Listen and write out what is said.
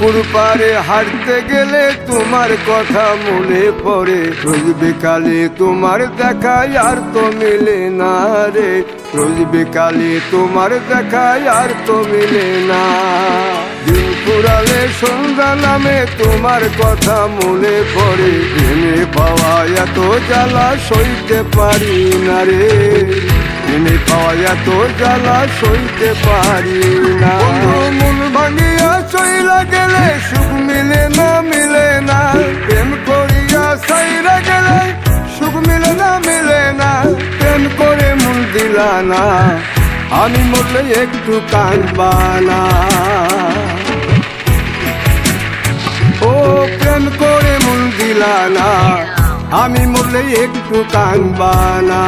পুকুর পাড়ে হাঁটতে গেলে তোমার কথা মনে পড়ে, রোজ বিকালে তোমার দেখা আর তো মিলে না রে, রোজ বিকালে তোমার দেখা আর তো মিলে না। দিন ফুরালে সন্ধ্যা নামে তোমার কথা মনে পড়ে, এনে পাওয়া এত জ্বালা সইতে পারি না রে, এনে পাওয়া এত জ্বালা সইতে পারি না। মন ভাঙিয়া চইলা গেলে সুখ মিলে না, মিলে না, প্রেম করিয়া সাইরা গেলে সুখ মিলে না, মিলে না, প্রেম করে মন দিলা না, আমি মরলে একটু কাঁদবা না। ও প্রেম করে মন দিলা না, আমি মরলে একটু কাঁদবা না।